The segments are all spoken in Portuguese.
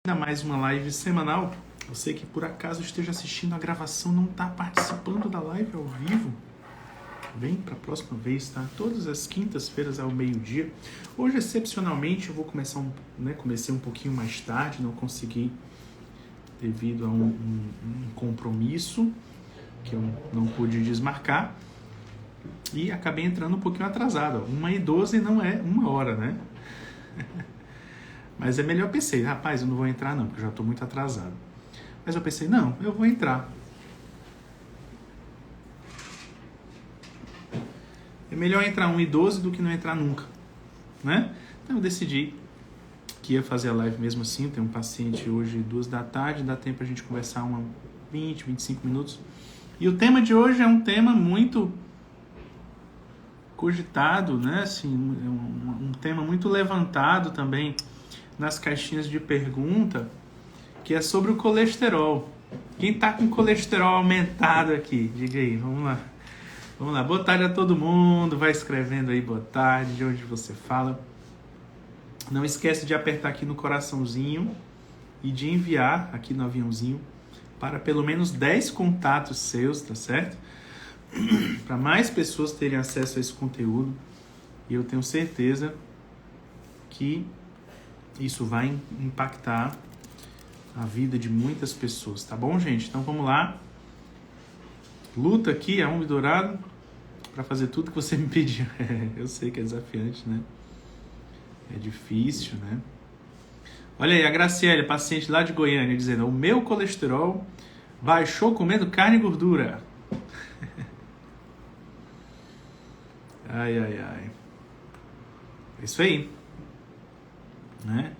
Ainda mais uma live semanal. Você que por acaso esteja assistindo a gravação, não está participando da live ao vivo, vem para a próxima vez, tá? Todas as quintas-feiras ao meio-dia. Hoje, excepcionalmente, eu vou começar comecei um pouquinho mais tarde, não consegui devido a um compromisso que eu não pude desmarcar e acabei entrando um pouquinho atrasado. 1h12 não é 1 hora, né? Mas é melhor, eu pensei, rapaz, eu não vou entrar não, porque eu já estou muito atrasado. Mas eu pensei, não, eu vou entrar. É melhor entrar 1h12 do que não entrar nunca, né? Então eu decidi que ia fazer a live mesmo assim. Tem um paciente hoje 2 da tarde, dá tempo a gente conversar 20, 25 minutos. E o tema de hoje é um tema muito cogitado, né? Assim, um tema muito levantado também nas caixinhas de pergunta, que é sobre o colesterol. Quem tá com colesterol aumentado aqui? Diga aí, vamos lá. Vamos lá, boa tarde a todo mundo, vai escrevendo aí boa tarde, de onde você fala. Não esquece de apertar aqui no coraçãozinho e de enviar aqui no aviãozinho para pelo menos 10 contatos seus, tá certo? Para mais pessoas terem acesso a esse conteúdo. E eu tenho certeza que isso vai impactar a vida de muitas pessoas, tá bom, gente? Então vamos lá. Luta aqui, a Umbi Dourado, para fazer tudo que você me pediu. Eu sei que é desafiante, né? É difícil, né? Olha aí, a Graciele, paciente lá de Goiânia, dizendo: o meu colesterol baixou comendo carne e gordura. Ai, ai, ai. É isso aí. Né?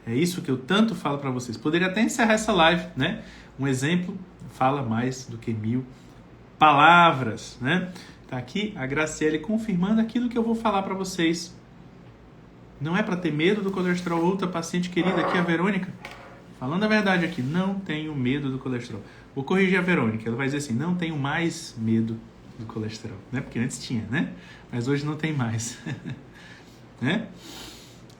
É isso que eu tanto falo para vocês. Poderia até encerrar essa live, né? Um exemplo fala mais do que 1000 palavras, né? Tá aqui a Graciele confirmando aquilo que eu vou falar para vocês. Não é para ter medo do colesterol. Outra paciente querida aqui, a Verônica, falando a verdade aqui, não tenho medo do colesterol. Vou corrigir a Verônica, ela vai dizer assim: não tenho mais medo do colesterol, né? Porque antes tinha, né? Mas hoje não tem mais. Né?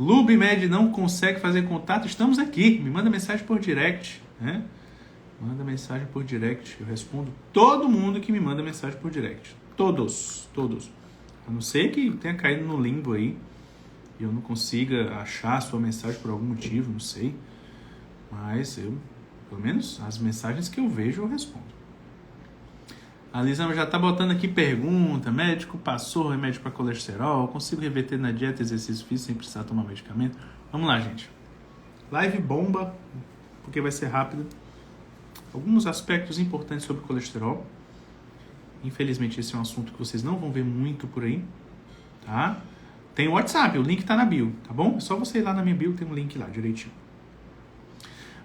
LubeMed não consegue fazer contato, estamos aqui, me manda mensagem por direct, né? Manda mensagem por direct, eu respondo todo mundo que me manda mensagem por direct, todos, a não ser que tenha caído no limbo aí e eu não consiga achar a sua mensagem por algum motivo, não sei, mas eu, pelo menos as mensagens que eu vejo, eu respondo. A Lisa já tá botando aqui pergunta: médico passou remédio para colesterol, consigo reverter na dieta, exercício físico sem precisar tomar medicamento? Vamos lá, gente. Live bomba, porque vai ser rápido. Alguns aspectos importantes sobre colesterol. Infelizmente esse é um assunto que vocês não vão ver muito por aí, tá? Tem o WhatsApp, o link tá na bio, tá bom? É só você ir lá na minha bio, tem um link lá direitinho.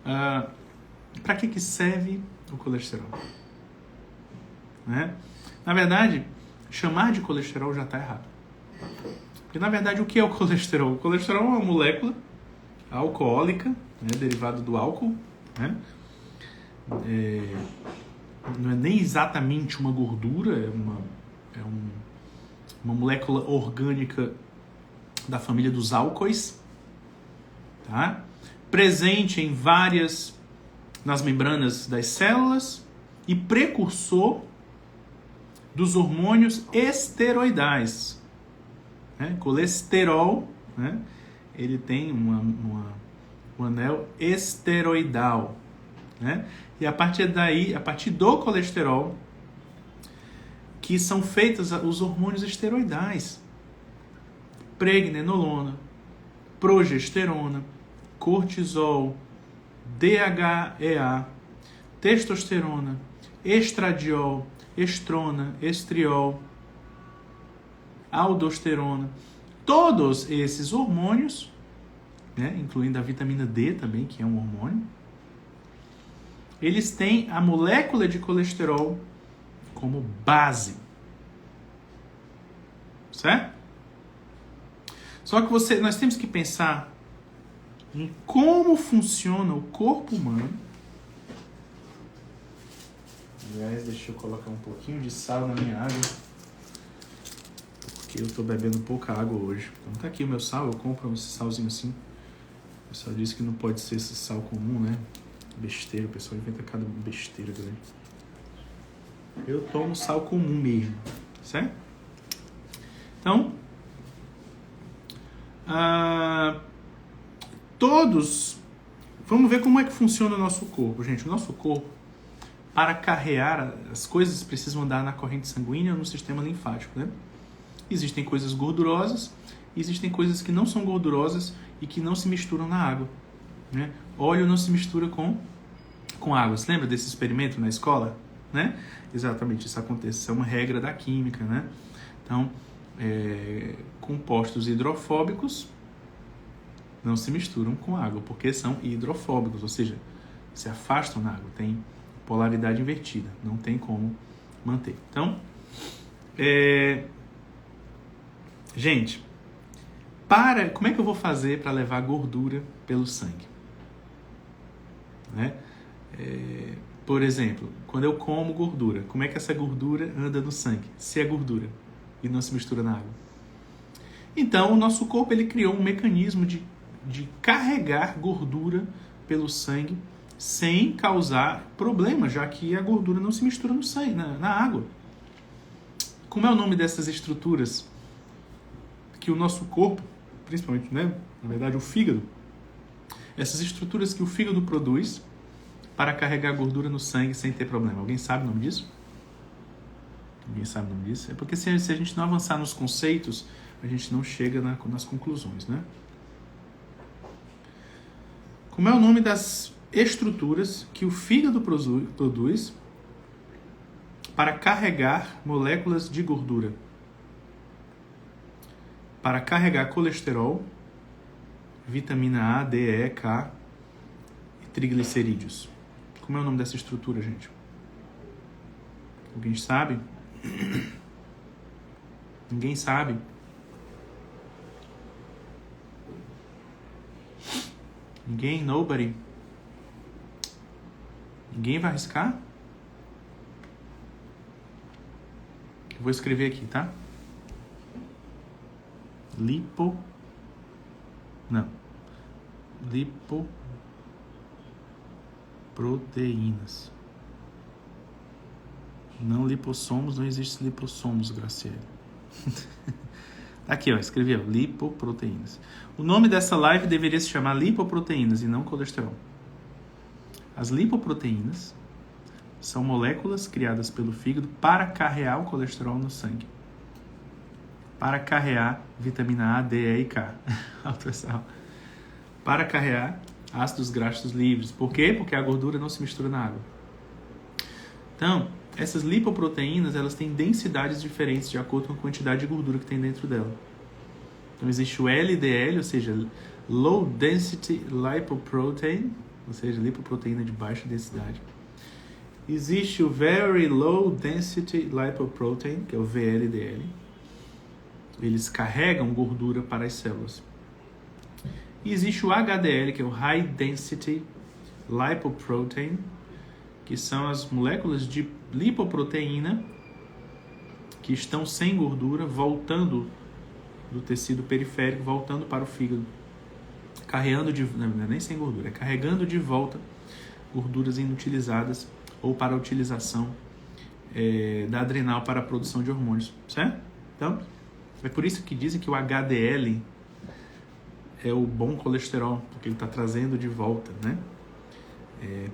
Para que serve o colesterol? Né? Na verdade, chamar de colesterol já está errado. Porque, na verdade, o que é o colesterol? O colesterol é uma molécula alcoólica, né, derivada do álcool, né? Não é nem exatamente uma gordura, é uma molécula orgânica da família dos álcoois, tá? Presente nas membranas das células e precursor dos hormônios esteroidais. Né? Colesterol, né? Ele tem um anel esteroidal. Né? E a partir daí, a partir do colesterol, que são feitos os hormônios esteroidais. Pregnenolona, progesterona, cortisol, DHEA, testosterona, estradiol, estrona, estriol, aldosterona. Todos esses hormônios, né, incluindo a vitamina D também, que é um hormônio, eles têm a molécula de colesterol como base. Certo? Só que nós temos que pensar em como funciona o corpo humano. Aliás, deixa eu colocar um pouquinho de sal na minha água, porque eu tô bebendo pouca água hoje. Então tá aqui o meu sal, eu compro um salzinho assim, pessoal disse que não pode ser esse sal comum, né? Besteira, o pessoal inventa cada besteira grande. Eu tomo sal comum mesmo, certo? Então, vamos ver como é que funciona o nosso corpo, gente. O nosso corpo, para carrear as coisas, precisam andar na corrente sanguínea ou no sistema linfático, né? Existem coisas gordurosas, existem coisas que não são gordurosas e que não se misturam na água, né? Óleo não se mistura com água. Você lembra desse experimento na escola? Né? Exatamente, isso acontece. Isso é uma regra da química, né? Então, compostos hidrofóbicos não se misturam com água, porque são hidrofóbicos, ou seja, se afastam da água, tem polaridade invertida, não tem como manter. Então, gente, como é que eu vou fazer para levar gordura pelo sangue? Né? Por exemplo, quando eu como gordura, como é que essa gordura anda no sangue? Se é gordura e não se mistura na água. Então, o nosso corpo ele criou um mecanismo de carregar gordura pelo sangue sem causar problema, já que a gordura não se mistura no sangue, na água. Como é o nome dessas estruturas que o nosso corpo, principalmente, né, na verdade, o fígado, essas estruturas que o fígado produz para carregar gordura no sangue sem ter problema? Alguém sabe o nome disso? Ninguém sabe o nome disso? É porque se a gente não avançar nos conceitos, a gente não chega nas conclusões, né? Como é o nome das estruturas que o fígado produz para carregar moléculas de gordura? Para carregar colesterol, vitamina A, D, E, K e triglicerídeos. Como é o nome dessa estrutura, gente? Alguém sabe? Ninguém sabe? Ninguém? Nobody? Ninguém vai arriscar? Eu vou escrever aqui, tá? Lipoproteínas. Não lipossomos, não existe lipossomos, Graciela. Aqui, ó, escrevi, ó, lipoproteínas. O nome dessa live deveria se chamar lipoproteínas e não colesterol. As lipoproteínas são moléculas criadas pelo fígado para carrear o colesterol no sangue. Para carrear vitamina A, D, E e K. Para carrear ácidos graxos livres. Por quê? Porque a gordura não se mistura na água. Então, essas lipoproteínas, elas têm densidades diferentes de acordo com a quantidade de gordura que tem dentro dela. Então, existe o LDL, ou seja, Low Density Lipoprotein, ou seja, lipoproteína de baixa densidade. Existe o Very Low Density Lipoprotein, que é o VLDL. Eles carregam gordura para as células. E existe o HDL, que é o High Density Lipoprotein, que são as moléculas de lipoproteína que estão sem gordura, voltando do tecido periférico, voltando para o fígado, nem sem gordura, carregando de volta gorduras inutilizadas ou para a utilização da adrenal para a produção de hormônios, certo? Então, é por isso que dizem que o HDL é o bom colesterol, porque ele está trazendo de volta, né?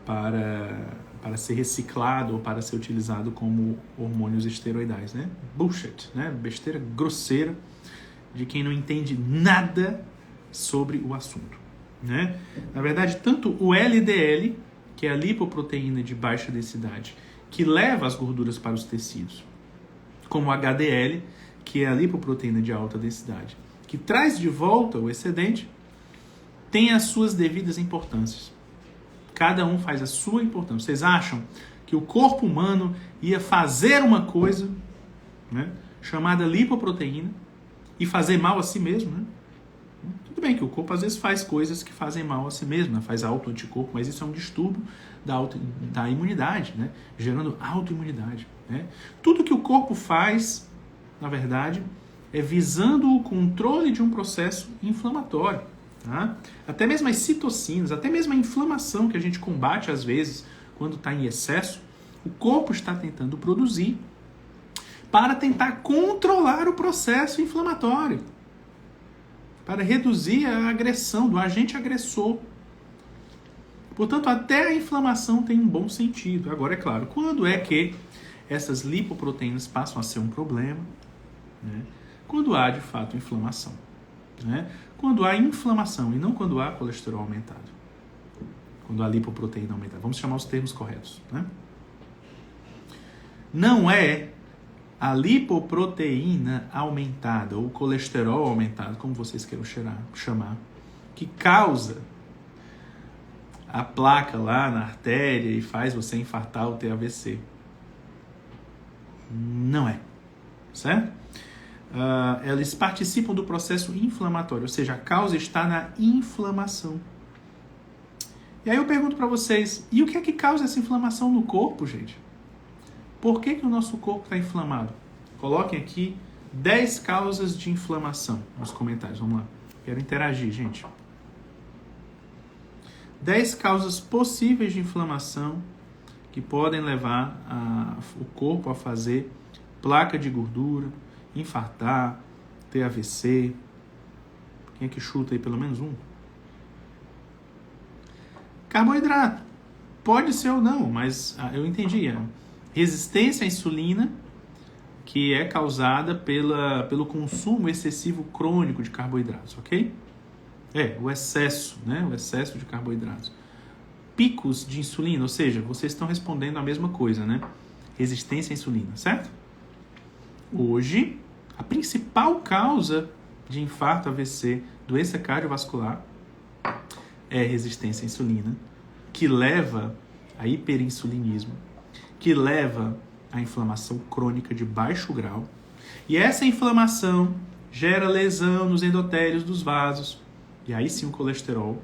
Para ser reciclado ou para ser utilizado como hormônios esteroidais, né? Bullshit, né? Besteira grosseira de quem não entende nada sobre o assunto, né? Na verdade, tanto o LDL, que é a lipoproteína de baixa densidade, que leva as gorduras para os tecidos, como o HDL, que é a lipoproteína de alta densidade, que traz de volta o excedente, tem as suas devidas importâncias. Cada um faz a sua importância. Vocês acham que o corpo humano ia fazer uma coisa, né, chamada lipoproteína e fazer mal a si mesmo, né? Tudo bem que o corpo às vezes faz coisas que fazem mal a si mesmo, né? Faz autoanticorpo, mas isso é um distúrbio da imunidade, né? Gerando autoimunidade, né? Tudo que o corpo faz, na verdade, é visando o controle de um processo inflamatório, Tá? Até mesmo as citocinas, até mesmo a inflamação que a gente combate às vezes quando está em excesso, o corpo está tentando produzir para tentar controlar o processo inflamatório, para reduzir a agressão do agente agressor. Portanto, até a inflamação tem um bom sentido. Agora, é claro, quando é que essas lipoproteínas passam a ser um problema? Né? Quando há, de fato, inflamação. Né? Quando há inflamação e não quando há colesterol aumentado. Quando há lipoproteína aumentada. Vamos chamar os termos corretos. Né? Não é a lipoproteína aumentada ou o colesterol aumentado, como vocês queiram chamar, que causa a placa lá na artéria e faz você infartar ou ter AVC. Não é. Certo? Eles participam do processo inflamatório, ou seja, a causa está na inflamação. E aí eu pergunto para vocês, e o que é que causa essa inflamação no corpo, gente? Por que o nosso corpo está inflamado? Coloquem aqui 10 causas de inflamação nos comentários. Vamos lá. Quero interagir, gente. 10 causas possíveis de inflamação que podem levar o corpo a fazer placa de gordura, infartar, ter AVC. Quem é que chuta aí pelo menos um? Carboidrato. Pode ser ou não, mas eu entendi. Resistência à insulina, que é causada pelo consumo excessivo crônico de carboidratos, ok? O excesso, né? O excesso de carboidratos. Picos de insulina, ou seja, vocês estão respondendo a mesma coisa, né? Resistência à insulina, certo? Hoje, a principal causa de infarto, AVC, doença cardiovascular, é resistência à insulina, que leva a hiperinsulinismo, que leva à inflamação crônica de baixo grau. E essa inflamação gera lesão nos endotélios dos vasos. E aí sim o colesterol,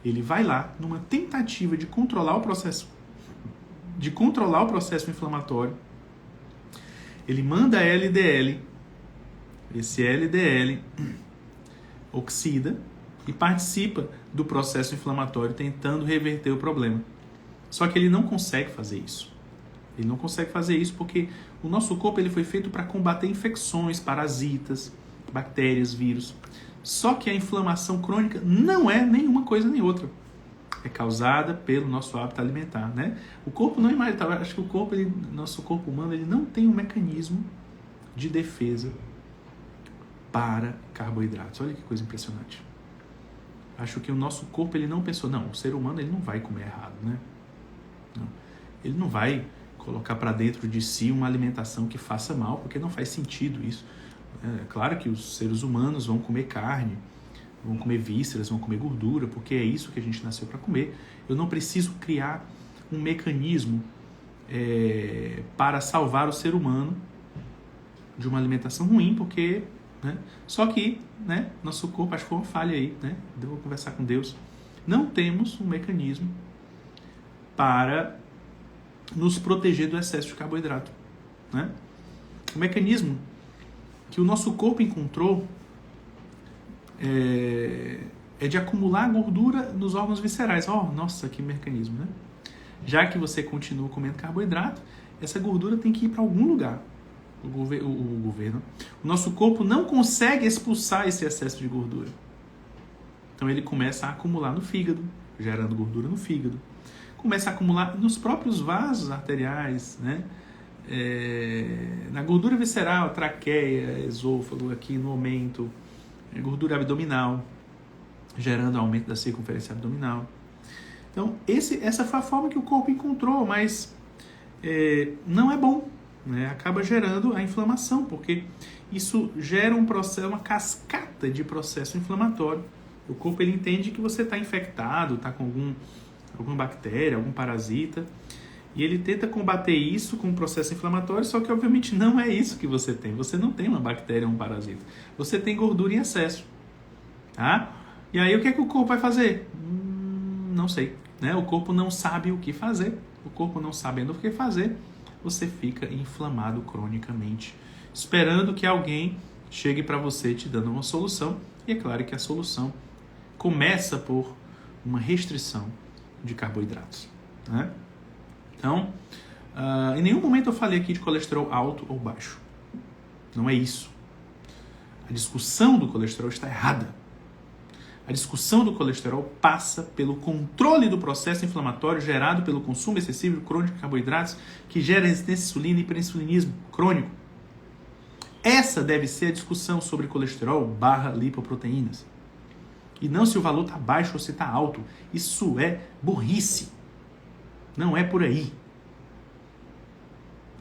ele vai lá numa tentativa de controlar o processo inflamatório. Ele manda LDL, esse LDL oxida e participa do processo inflamatório tentando reverter o problema. Só que ele não consegue fazer isso. Ele não consegue fazer isso porque o nosso corpo ele foi feito para combater infecções, parasitas, bactérias, vírus. Só que a inflamação crônica não é nenhuma coisa nem outra. É causada pelo nosso hábito alimentar, né? O corpo não imagina, acho que nosso corpo humano ele não tem um mecanismo de defesa para carboidratos. Olha que coisa impressionante. Acho que o nosso corpo ele não pensou, não, o ser humano ele não vai comer errado, né? Não. Ele não vai colocar para dentro de si uma alimentação que faça mal, porque não faz sentido isso. É claro que os seres humanos vão comer carne, vão comer vísceras, vão comer gordura, porque é isso que a gente nasceu para comer. Eu não preciso criar um mecanismo para salvar o ser humano de uma alimentação ruim, porque... né? Só que nosso corpo, acho que foi uma falha aí, né? Devo conversar com Deus. Não temos um mecanismo para nos proteger do excesso de carboidrato. Né? O mecanismo que o nosso corpo encontrou é de acumular gordura nos órgãos viscerais. Nossa, que mecanismo, né? Já que você continua comendo carboidrato, essa gordura tem que ir para algum lugar. O nosso corpo não consegue expulsar esse excesso de gordura. Então ele começa a acumular no fígado, gerando gordura no fígado. Começa a acumular nos próprios vasos arteriais, né? Na gordura visceral, traqueia, esôfago, aqui no aumento, gordura abdominal, gerando aumento da circunferência abdominal. Então, essa foi a forma que o corpo encontrou, mas não é bom. Né? Acaba gerando a inflamação, porque isso gera um processo, uma cascata de processo inflamatório. O corpo ele entende que você está infectado, está com alguma bactéria, algum parasita, e ele tenta combater isso com um processo inflamatório, só que obviamente não é isso que você tem. Você não tem uma bactéria ou um parasita. Você tem gordura em excesso. Tá? E aí o que é que o corpo vai fazer? Não sei. Né? O corpo não sabe o que fazer. O corpo não sabendo o que fazer, você fica inflamado cronicamente, esperando que alguém chegue para você te dando uma solução. E é claro que a solução começa por uma restrição de carboidratos, né? Então, em nenhum momento eu falei aqui de colesterol alto ou baixo. Não é isso. A discussão do colesterol está errada. A discussão do colesterol passa pelo controle do processo inflamatório gerado pelo consumo excessivo de crônico de carboidratos, que gera resistência à insulina e hiperinsulinismo crônico. Essa deve ser a discussão sobre colesterol / lipoproteínas. E não se o valor está baixo ou se está alto. Isso é burrice. Não é por aí.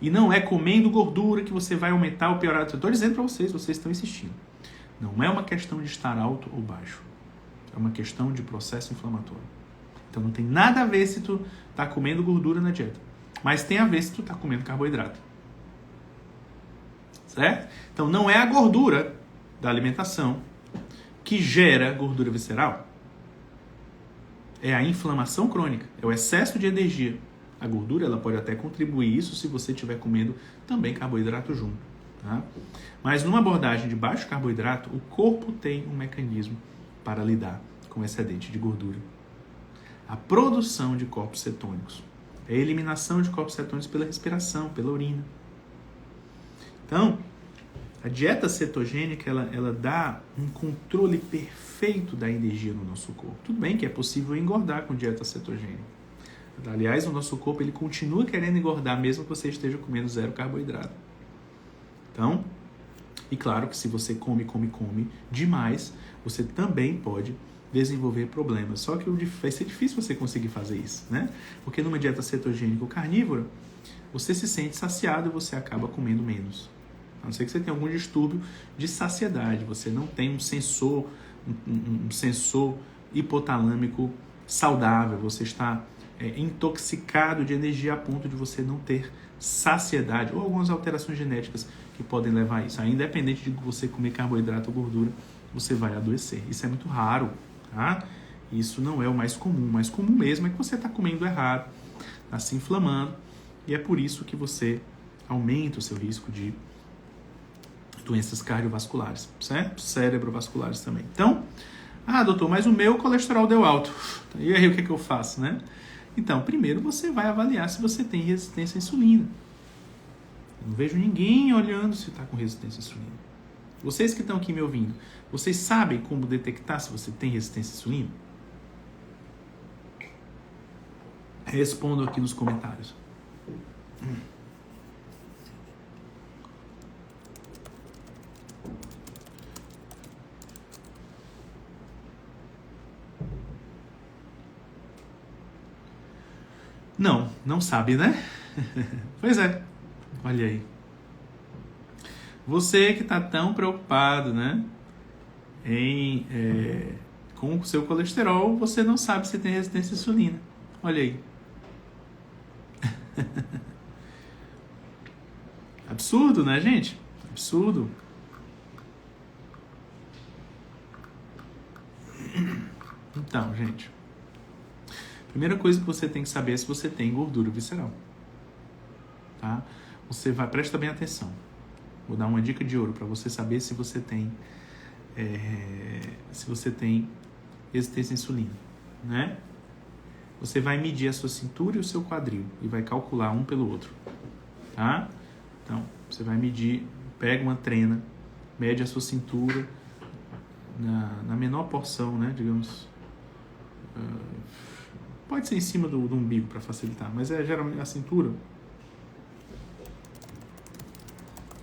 E não é comendo gordura que você vai aumentar ou piorar. Eu estou dizendo para vocês, vocês estão insistindo. Não é uma questão de estar alto ou baixo. É uma questão de processo inflamatório. Então não tem nada a ver se tu está comendo gordura na dieta. Mas tem a ver se tu está comendo carboidrato. Certo? Então não é a gordura da alimentação que gera gordura visceral. É a inflamação crônica. É o excesso de energia. A gordura ela pode até contribuir isso se você estiver comendo também carboidrato junto. Tá? Mas numa abordagem de baixo carboidrato, o corpo tem um mecanismo para lidar com o excedente de gordura. A produção de corpos cetônicos. É a eliminação de corpos cetônicos pela respiração, pela urina. Então, a dieta cetogênica ela dá um controle perfeito da energia no nosso corpo. Tudo bem que é possível engordar com dieta cetogênica. Aliás, o nosso corpo ele continua querendo engordar mesmo que você esteja comendo 0 carboidrato. Então, e claro que se você come demais, você também pode desenvolver problemas. Só que vai ser difícil você conseguir fazer isso, né? Porque numa dieta cetogênica ou carnívora, você se sente saciado e você acaba comendo menos. A não ser que você tenha algum distúrbio de saciedade. Você não tem um sensor hipotalâmico saudável. Você está intoxicado de energia a ponto de você não ter saciedade. Ou algumas alterações genéticas que podem levar a isso. Aí, independente de você comer carboidrato ou gordura, você vai adoecer. Isso é muito raro, tá? Isso não é o mais comum. O mais comum mesmo é que você está comendo errado, está se inflamando. E é por isso que você aumenta o seu risco de doenças cardiovasculares, certo? Cerebrovasculares também. Então, doutor, mas o meu colesterol deu alto. E aí o que eu faço, né? Então, primeiro você vai avaliar se você tem resistência à insulina. Eu não vejo ninguém olhando se está com resistência à insulina. Vocês que estão aqui me ouvindo, vocês sabem como detectar se você tem resistência à insulina? Respondam aqui nos comentários. Não sabe, né? Pois é, olha aí. Você que está tão preocupado, né, com o seu colesterol, você não sabe se tem resistência à insulina. Olha aí. Absurdo, né, gente? Absurdo. Então, gente, primeira coisa que você tem que saber é se você tem gordura visceral. Tá? Presta bem atenção. Vou dar uma dica de ouro para você saber se você tem resistência à insulina, né? Você vai medir a sua cintura e o seu quadril e vai calcular um pelo outro, tá? Então, você vai medir, pega uma trena, mede a sua cintura na menor porção, né? Digamos, pode ser em cima do umbigo para facilitar, mas geralmente a cintura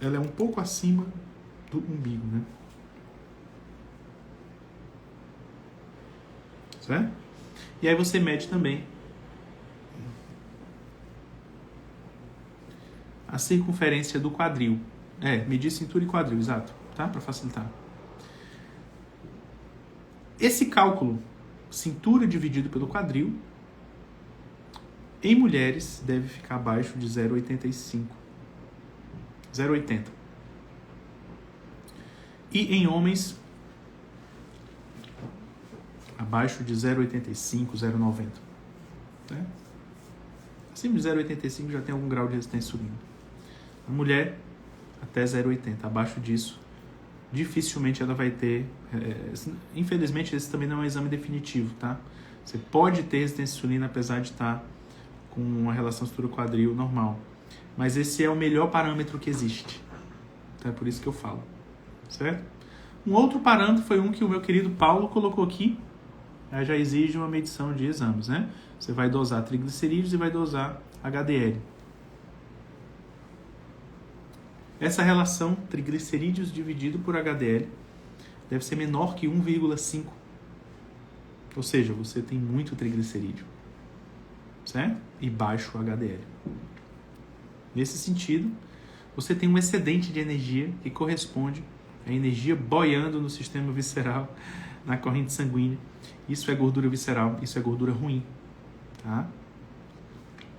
ela é um pouco acima do umbigo, né? Certo? E aí você mede também a circunferência do quadril. Medir cintura e quadril, exato, tá? Para facilitar. Esse cálculo, cintura dividido pelo quadril, em mulheres deve ficar abaixo de 0,85. 0,80. E em homens, abaixo de 0,85, 0,90. Né? Acima de 0,85 já tem algum grau de resistência à insulina. A mulher, até 0,80. Abaixo disso, dificilmente ela vai ter... infelizmente, esse também não é um exame definitivo, tá? Você pode ter resistência à insulina apesar de estar com uma relação cintura-quadril normal. Mas esse é o melhor parâmetro que existe. Então é por isso que eu falo. Certo? Um outro parâmetro foi um que o meu querido Paulo colocou aqui. Já exige uma medição de exames, né? Você vai dosar triglicerídeos e vai dosar HDL. Essa relação triglicerídeos dividido por HDL deve ser menor que 1,5. Ou seja, você tem muito triglicerídeo, certo? E baixo HDL. Nesse sentido, você tem um excedente de energia que corresponde à energia boiando no sistema visceral, na corrente sanguínea. Isso é gordura visceral, isso é gordura ruim, tá?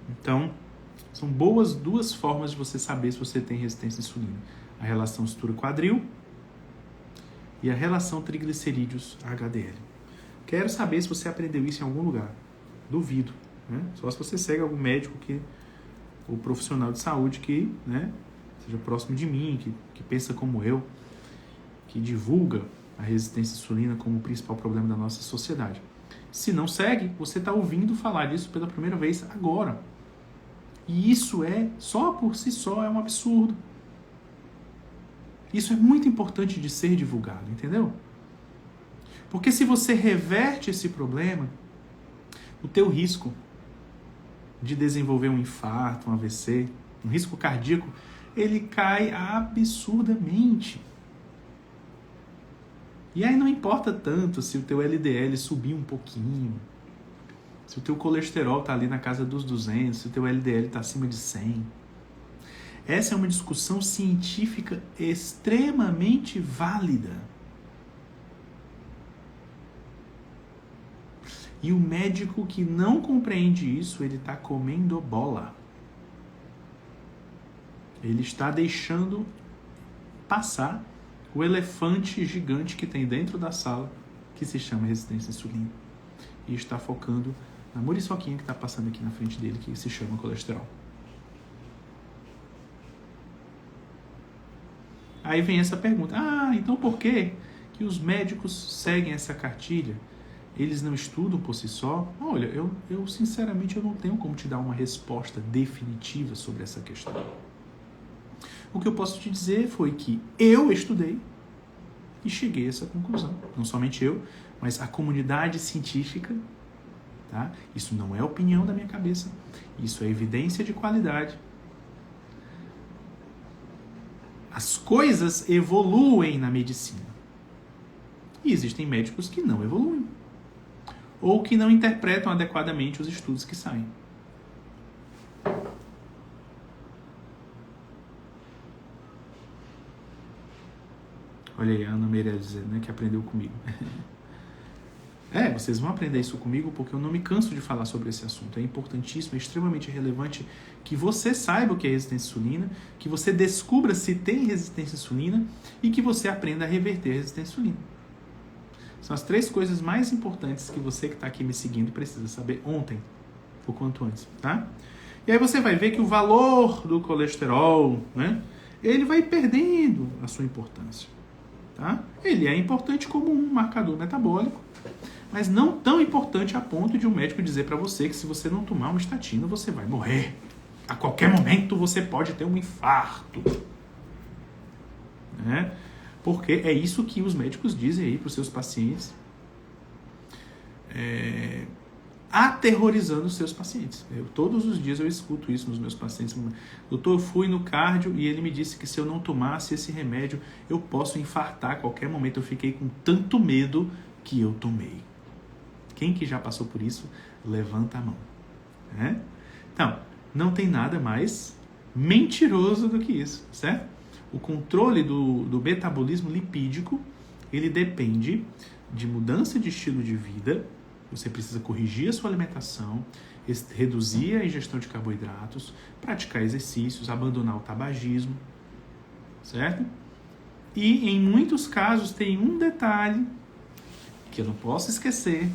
Então, são boas duas formas de você saber se você tem resistência à insulina. A relação cintura-quadril e a relação triglicerídeos-HDL. Quero saber se você aprendeu isso em algum lugar. Duvido, né? Só se você segue algum médico ou profissional de saúde que, né, seja próximo de mim, que pensa como eu, que divulga a resistência à insulina como o principal problema da nossa sociedade. Se não segue, você está ouvindo falar disso pela primeira vez agora. E isso só por si só, é um absurdo. Isso é muito importante de ser divulgado, entendeu? Porque se você reverte esse problema, o teu risco de desenvolver um infarto, um AVC, um risco cardíaco, ele cai absurdamente. E aí não importa tanto se o teu LDL subir um pouquinho, se o teu colesterol está ali na casa dos 200, se o teu LDL está acima de 100. Essa é uma discussão científica extremamente válida. E o médico que não compreende isso, ele está comendo bola. Ele está deixando passar o elefante gigante que tem dentro da sala, que se chama resistência à insulina. E está focando na muriçoquinha que está passando aqui na frente dele, que se chama colesterol. Aí vem essa pergunta. Então por que os médicos seguem essa cartilha? Eles não estudam por si só? Olha, eu sinceramente eu não tenho como te dar uma resposta definitiva sobre essa questão. O que eu posso te dizer foi que eu estudei e cheguei a essa conclusão. Não somente eu, mas a comunidade científica, tá? Isso não é opinião da minha cabeça, isso é evidência de qualidade. As coisas evoluem na medicina. E existem médicos que não evoluem. Ou que não interpretam adequadamente os estudos que saem. Olha aí, a Ana Meirelles dizendo, né, que aprendeu comigo. Vocês vão aprender isso comigo porque eu não me canso de falar sobre esse assunto. É importantíssimo, é extremamente relevante que você saiba o que é resistência à insulina, que você descubra se tem resistência à insulina e que você aprenda a reverter a resistência à insulina. São as 3 coisas mais importantes que você que está aqui me seguindo precisa saber ontem, ou quanto antes, tá? E aí você vai ver que o valor do colesterol, né, ele vai perdendo a sua importância, tá? Ele é importante como um marcador metabólico, mas não tão importante a ponto de um médico dizer para você que se você não tomar uma estatina, você vai morrer. A qualquer momento você pode ter um infarto, né? Porque é isso que os médicos dizem aí para os seus pacientes, aterrorizando os seus pacientes. Todos os dias eu escuto isso nos meus pacientes. Doutor, eu fui no cardio e ele me disse que se eu não tomasse esse remédio, eu posso infartar a qualquer momento. Eu fiquei com tanto medo que eu tomei. Quem que já passou por isso, levanta a mão. Né? Então, não tem nada mais mentiroso do que isso, certo? O controle do metabolismo lipídico, ele depende de mudança de estilo de vida. Você precisa corrigir a sua alimentação, reduzir a ingestão de carboidratos, praticar exercícios, abandonar o tabagismo, certo? E em muitos casos tem um detalhe que eu não posso esquecer.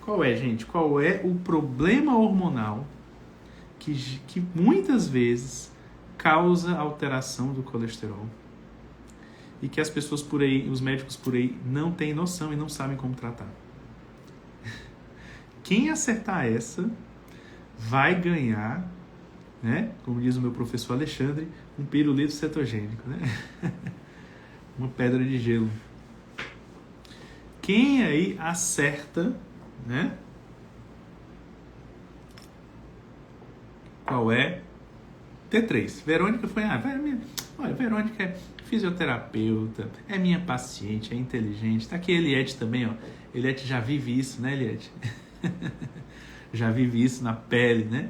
Qual é, gente? Qual é o problema hormonal que muitas vezes causa alteração do colesterol? e que as pessoas por aí, os médicos por aí, não têm noção e não sabem como tratar. Quem acertar essa vai ganhar, né? Como diz o meu professor Alexandre, um pirulito cetogênico, né? Uma pedra de gelo. Quem aí acerta, né? Qual é? T3. Verônica foi, olha, Verônica é fisioterapeuta, é minha paciente, é inteligente. Tá aqui a Eliette também, ó. Eliette já vive isso, né, Eliette? Já vive isso na pele, né?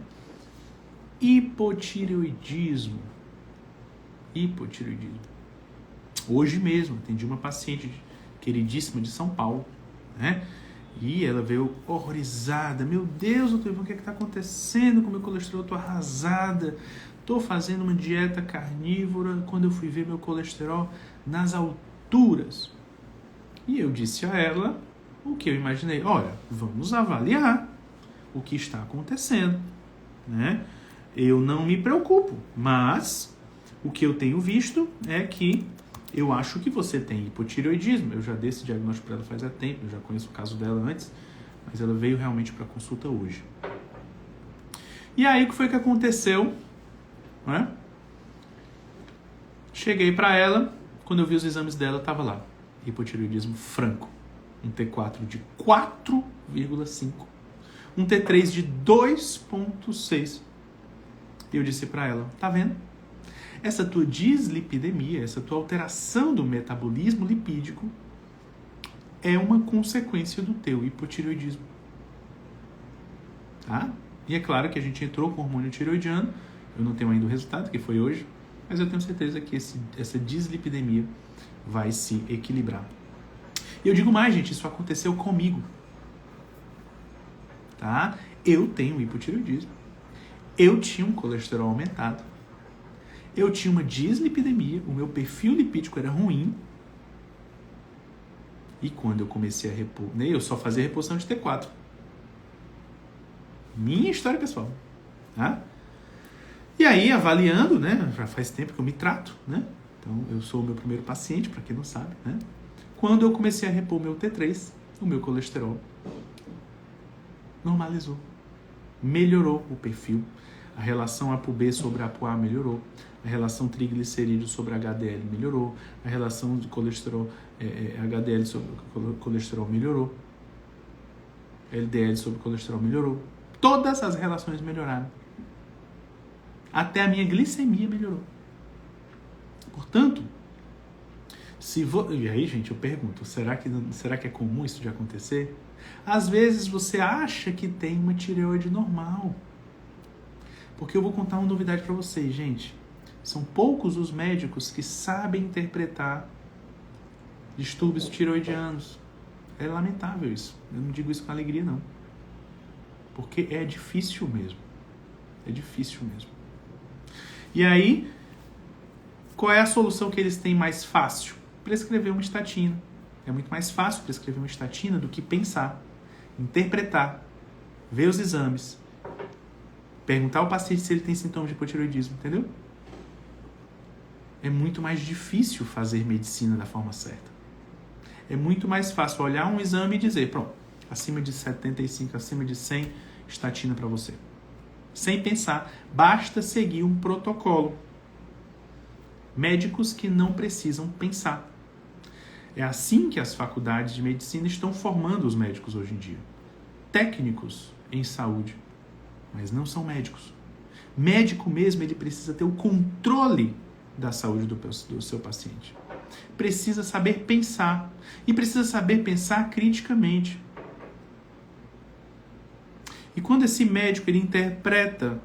Hipotireoidismo. Hoje mesmo, atendi uma paciente queridíssima de São Paulo, né? E ela veio horrorizada. Meu Deus, doutor Ivan, o que está acontecendo com o meu colesterol? Estou arrasada. Estou fazendo uma dieta carnívora. Quando eu fui ver meu colesterol nas alturas. E eu disse a ela o que eu imaginei. Olha, vamos avaliar o que está acontecendo, né? Eu não me preocupo, mas o que eu tenho visto é que eu acho que você tem hipotireoidismo. Eu já dei esse diagnóstico para ela faz tempo, eu já conheço o caso dela antes, mas ela veio realmente para consulta hoje. E aí, o que foi que aconteceu? Né? Cheguei para ela, quando eu vi os exames dela, estava lá, hipotireoidismo franco. Um T4 de 4,5. Um T3 de 2,6. E eu disse para ela, tá vendo? Essa tua dislipidemia, essa tua alteração do metabolismo lipídico é uma consequência do teu hipotireoidismo. Tá? E é claro que a gente entrou com o hormônio tireoidiano, eu não tenho ainda o resultado, que foi hoje, mas eu tenho certeza que essa dislipidemia vai se equilibrar. E eu digo mais, gente, isso aconteceu comigo. Tá? Eu tenho hipotireoidismo. Eu tinha um colesterol aumentado. Eu tinha uma dislipidemia, o meu perfil lipídico era ruim. E quando eu comecei a repor, né, eu só fazia reposição de T4. Minha história pessoal. Tá? E aí, avaliando, né, já faz tempo que eu me trato, né? Então, eu sou o meu primeiro paciente, para quem não sabe, né? Quando eu comecei a repor o meu T3, o meu colesterol normalizou. Melhorou o perfil. A relação ApoB sobre ApoA melhorou. A relação triglicerídeo sobre HDL melhorou. A relação de colesterol HDL sobre colesterol melhorou. LDL sobre colesterol melhorou. Todas as relações melhoraram. Até a minha glicemia melhorou. Portanto, e aí, gente, eu pergunto, será que é comum isso de acontecer? Às vezes você acha que tem uma tireoide normal. Porque eu vou contar uma novidade para vocês, gente. São poucos os médicos que sabem interpretar distúrbios tireoidianos. É lamentável isso. Eu não digo isso com alegria, não. Porque é difícil mesmo. É difícil mesmo. E aí, qual é a solução que eles têm mais fácil? Prescrever uma estatina. É muito mais fácil prescrever uma estatina do que pensar, interpretar, ver os exames, perguntar ao paciente se ele tem sintomas de hipotireoidismo, entendeu? É muito mais difícil fazer medicina da forma certa. É muito mais fácil olhar um exame e dizer, pronto, acima de 75, acima de 100, estatina para você. Sem pensar, basta seguir um protocolo. Médicos que não precisam pensar. É assim que as faculdades de medicina estão formando os médicos hoje em dia. Técnicos em saúde, mas não são médicos. Médico mesmo, ele precisa ter o controle da saúde do seu paciente. Precisa saber pensar. E precisa saber pensar criticamente. E quando esse médico ele interpreta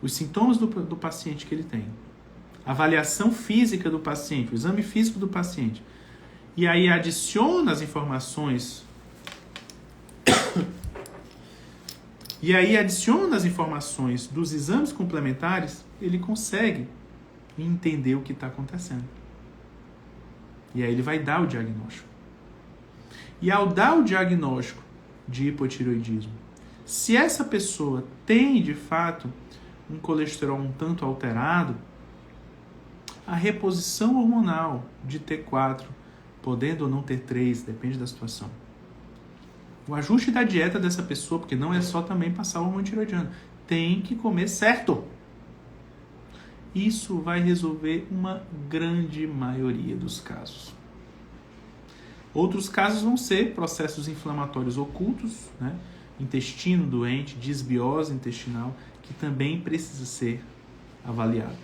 os sintomas do paciente que ele tem, a avaliação física do paciente, o exame físico do paciente, e aí adiciona as informações dos exames complementares, ele consegue entender o que está acontecendo. E aí ele vai dar o diagnóstico. E ao dar o diagnóstico de hipotireoidismo, se essa pessoa tem, de fato, um colesterol um tanto alterado, a reposição hormonal de T4, podendo ou não ter 3, depende da situação. O ajuste da dieta dessa pessoa, porque não é só também passar o hormônio tiroidiano, tem que comer certo. Isso vai resolver uma grande maioria dos casos. Outros casos vão ser processos inflamatórios ocultos, né? Intestino doente, disbiose intestinal, que também precisa ser avaliado.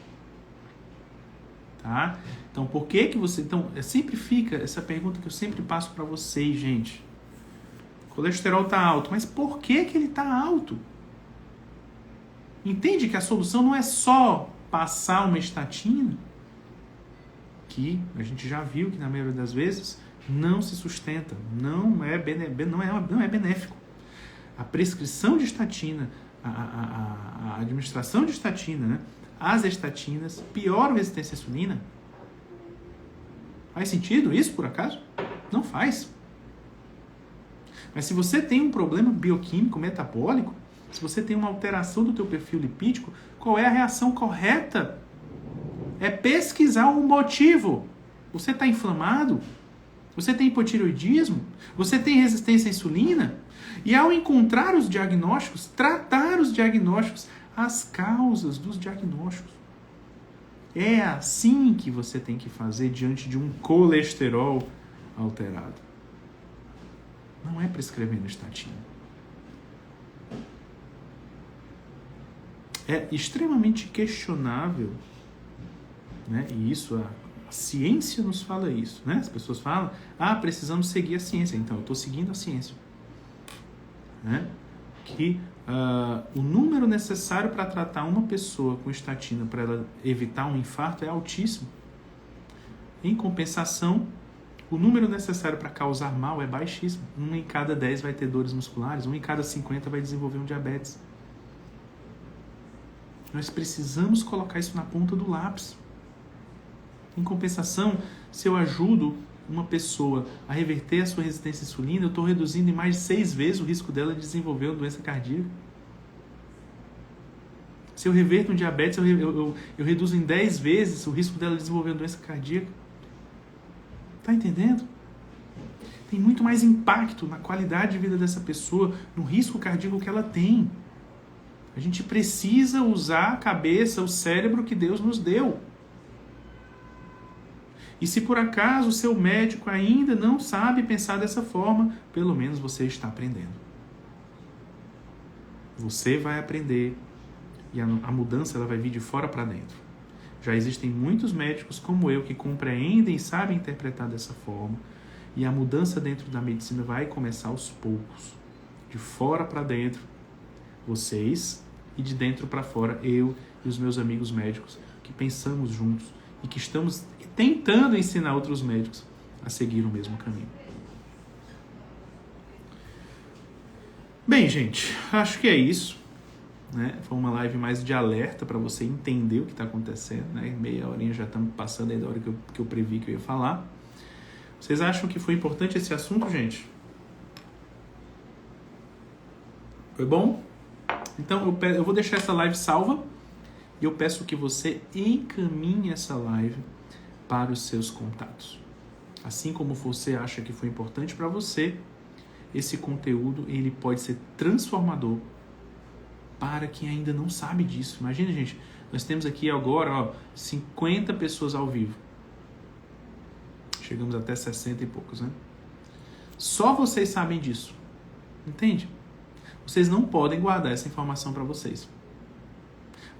Tá? Então, por que que você... Então, sempre fica essa pergunta que eu sempre passo para vocês, gente. O colesterol está alto, mas por que que ele está alto? Entende que a solução não é só passar uma estatina, que a gente já viu que na maioria das vezes não se sustenta, não é benéfico. A prescrição de estatina, a administração de estatina, né? As estatinas pioram a resistência à insulina. Faz sentido isso, por acaso? Não faz. Mas se você tem um problema bioquímico, metabólico, se você tem uma alteração do teu perfil lipídico, qual é a reação correta? É pesquisar o motivo. Você está inflamado? Você tem hipotireoidismo? Você tem resistência à insulina? E ao encontrar os diagnósticos, tratar os diagnósticos, as causas dos diagnósticos. É assim que você tem que fazer diante de um colesterol alterado. Não é prescrevendo estatina. É extremamente questionável, né? E isso, a ciência nos fala isso, né? As pessoas falam, precisamos seguir a ciência. Então, eu estou seguindo a ciência. Né? Que o número necessário para tratar uma pessoa com estatina para ela evitar um infarto é altíssimo. Em compensação, o número necessário para causar mal é baixíssimo. 1 em cada 10 vai ter dores musculares, 1 em cada 50 vai desenvolver um diabetes. Nós precisamos colocar isso na ponta do lápis. Em compensação, se eu ajudo uma pessoa a reverter a sua resistência à insulina, eu estou reduzindo em mais de 6 vezes o risco dela de desenvolver uma doença cardíaca. Se eu reverto um diabetes, eu reduzo em 10 vezes o risco dela de desenvolver uma doença cardíaca. Está entendendo? Tem muito mais impacto na qualidade de vida dessa pessoa, no risco cardíaco que ela tem. A gente precisa usar a cabeça, o cérebro que Deus nos deu. E se por acaso o seu médico ainda não sabe pensar dessa forma, pelo menos você está aprendendo. Você vai aprender e a mudança ela vai vir de fora para dentro. Já existem muitos médicos como eu que compreendem e sabem interpretar dessa forma. E a mudança dentro da medicina vai começar aos poucos. De fora para dentro, vocês, e de dentro para fora, eu e os meus amigos médicos, que pensamos juntos e que estamos tentando ensinar outros médicos a seguir o mesmo caminho. Bem, gente, acho que é isso. Né? Foi uma live mais de alerta para você entender o que está acontecendo. Né? Meia horinha já estamos passando aí da hora que eu previ que eu ia falar. Vocês acham que foi importante esse assunto, gente? Foi bom? Então eu vou deixar essa live salva e eu peço que você encaminhe essa live para os seus contatos. Assim como você acha que foi importante para você, esse conteúdo ele pode ser transformador para quem ainda não sabe disso. Imagina, gente, nós temos aqui agora 50 pessoas ao vivo. Chegamos até 60 e poucos, né? Só vocês sabem disso. Entende? Vocês não podem guardar essa informação para vocês.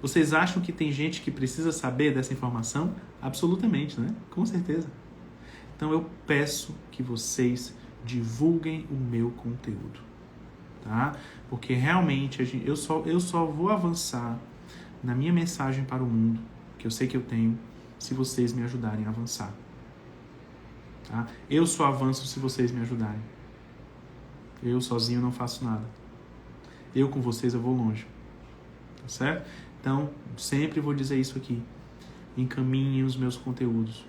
Vocês acham que tem gente que precisa saber dessa informação? Absolutamente, né? Com certeza. Então eu peço que vocês divulguem o meu conteúdo, tá? Porque realmente eu só vou avançar na minha mensagem para o mundo, que eu sei que eu tenho, se vocês me ajudarem a avançar. Tá? Eu só avanço se vocês me ajudarem. Eu sozinho não faço nada. Eu com vocês eu vou longe. Tá certo? Então, sempre vou dizer isso aqui. Encaminhem os meus conteúdos.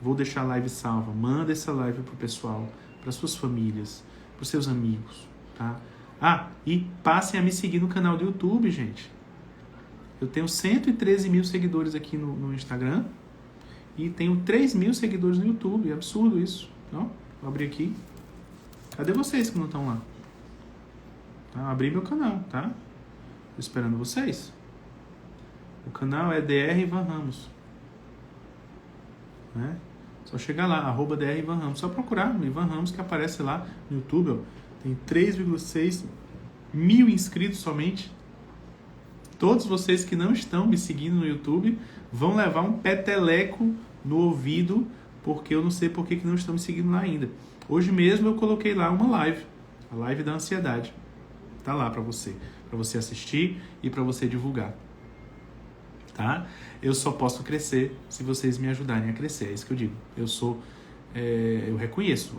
Vou deixar a live salva. Manda essa live pro pessoal, para suas famílias, pros seus amigos, tá? E passem a me seguir no canal do YouTube, gente. Eu tenho 113 mil seguidores aqui no Instagram e tenho 3.000 seguidores no YouTube. É absurdo isso. Não? Vou abrir aqui. Cadê vocês que não estão lá? Tá? Abri meu canal, tá? Tô esperando vocês. O canal é Dr. Ivan Ramos. Né? Só chegar lá, @Dr. Ivan Ramos. Só procurar o Ivan Ramos que aparece lá no YouTube. Ó. Tem 3,6 mil inscritos somente. Todos vocês que não estão me seguindo no YouTube vão levar um peteleco no ouvido, porque eu não sei por que não estão me seguindo lá ainda. Hoje mesmo eu coloquei lá uma live, a live da ansiedade. Tá lá para você assistir e para você divulgar. Tá? Eu só posso crescer se vocês me ajudarem a crescer, é isso que eu digo. Eu reconheço,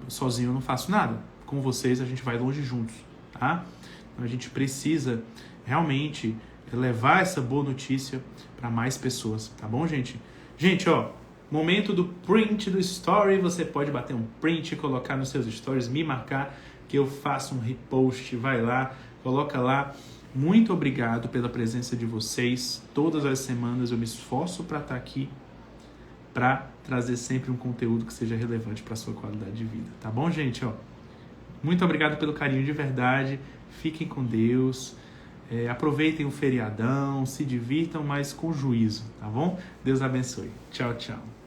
sozinho eu não faço nada. Com vocês a gente vai longe juntos, tá? Então a gente precisa realmente levar essa boa notícia para mais pessoas, tá bom, gente? Gente, ó, momento do print do story, você pode bater um print, colocar nos seus stories, me marcar, que eu faço um repost, vai lá, coloca lá. Muito obrigado pela presença de vocês. Todas as semanas eu me esforço para estar aqui, para trazer sempre um conteúdo que seja relevante para a sua qualidade de vida, tá bom, gente? Ó, muito obrigado pelo carinho de verdade. Fiquem com Deus. Aproveitem o feriadão, se divirtam, mas com juízo, tá bom? Deus abençoe. Tchau, tchau.